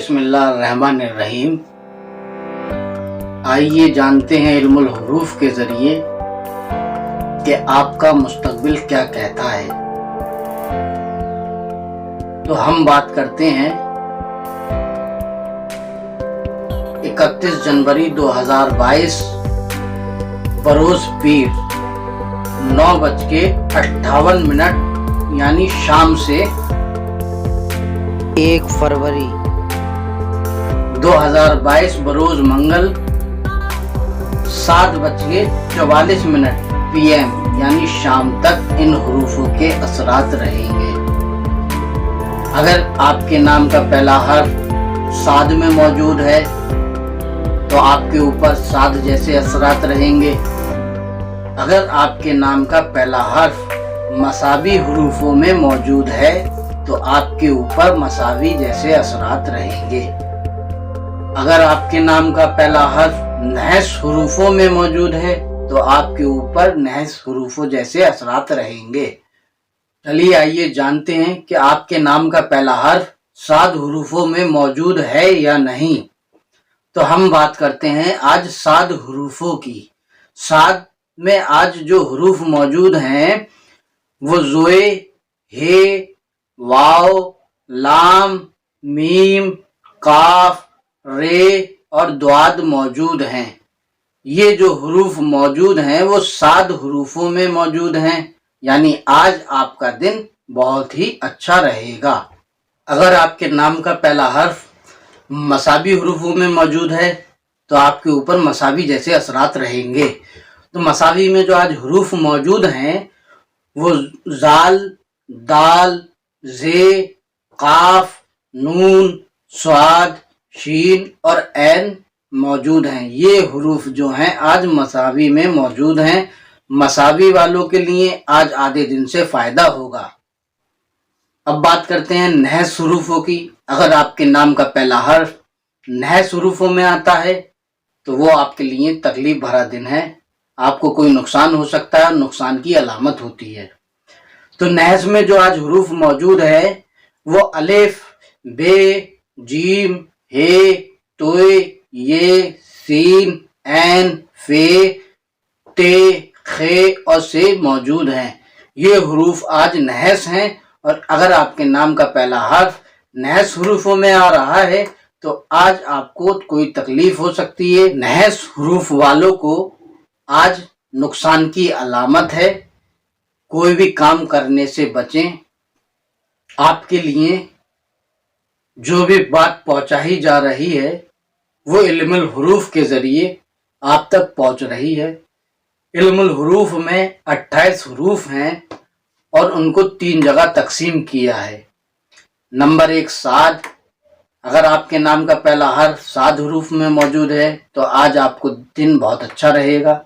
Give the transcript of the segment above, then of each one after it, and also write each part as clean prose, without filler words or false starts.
बिस्मिल्लाह रहमान रहीम। आइए जानते हैं इल्मुल हुरूफ के ज़रिए कि आपका मुस्तकबिल क्या कहता है। तो हम बात करते हैं 31 जनवरी 2022 बरोज़ पीर 9:58 यानी शाम से 1 फरवरी 2022 बरोज मंगल 7:44 PM यानी शाम तक इन हुरूफों के असरात रहेंगे। अगर आपके नाम का पहला हर्फ साद में मौजूद है तो आपके ऊपर साद जैसे असरात रहेंगे। अगर आपके नाम का पहला हर्फ मसावी हुरूफों में मौजूद है तो आपके ऊपर मसावी जैसे असरात रहेंगे। अगर आपके नाम का पहला हर्फ नहस हुरूफों में मौजूद है तो आपके ऊपर नहस हुरूफों जैसे असरात रहेंगे। चलिए आइए जानते हैं कि आपके नाम का पहला हर्फ साद हुरूफों में मौजूद है या नहीं। तो हम बात करते हैं आज साद हुरूफों की। साद में आज जो हुरूफ मौजूद हैं वो ज़ोए, हे, वाव, लाम, मीम, काफ, रे और द्वाद मौजूद हैं। ये जो हुरूफ मौजूद हैं वो साद हुरूफों में मौजूद हैं, यानी आज आपका दिन बहुत ही अच्छा रहेगा। अगर आपके नाम का पहला हर्फ मसावी हुरूफों में मौजूद है तो आपके ऊपर मसावी जैसे असरात रहेंगे। तो मसावी में जो आज हुरूफ मौजूद हैं वो जाल, दाल, जे, काफ, नून, स्वाद, शीन और ऐन मौजूद हैं। ये हुरूफ जो हैं आज मसावी में मौजूद हैं। मसावी वालों के लिए आज आधे दिन से फायदा होगा। अब बात करते हैं नहस हुरूफों की। अगर आपके नाम का पहला हर्फ नहस हुरूफों में आता है तो वो आपके लिए तकलीफ भरा दिन है। आपको कोई नुकसान हो सकता है, नुकसान की अलामत होती है। तो नहस में जो आज हुरूफ मौजूद है वो अलिफ, बे, जीम, हे, तोय, ये, सीन, ऐन, फे, ते, खे और से मौजूद हैं। ये हुरूफ आज नहस हैं और अगर आपके नाम का पहला हर्फ नहस हुरूफों में आ रहा है तो आज आपको कोई तकलीफ हो सकती है। नहस हुरूफ वालों को आज नुकसान की अलामत है। कोई भी काम करने से बचें। आपके लिए जो भी बात पहुंचाई जा रही है वो इल्मुल हुरूफ के ज़रिए आप तक पहुंच रही है। इल्मुल हुरूफ में 28 हुरूफ हैं और उनको 3 जगह तकसीम किया है। नंबर 1 साद। अगर आपके नाम का पहला हर्फ साद हुरूफ में मौजूद है तो आज आपको दिन बहुत अच्छा रहेगा।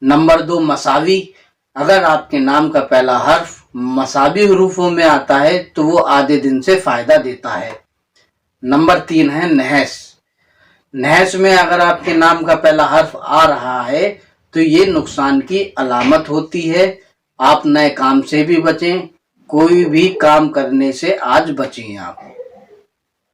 नंबर 2 मसावी। अगर आपके नाम का पहला हर्फ मसावी हुरूफों में आता है तो वो आधे दिन से फायदा देता है। नंबर 3 है नहस। नहस में अगर आपके नाम का पहला हर्फ आ रहा है तो ये नुकसान की अलामत होती है। आप नए काम से भी बचें। कोई भी काम करने से आज बचें आप।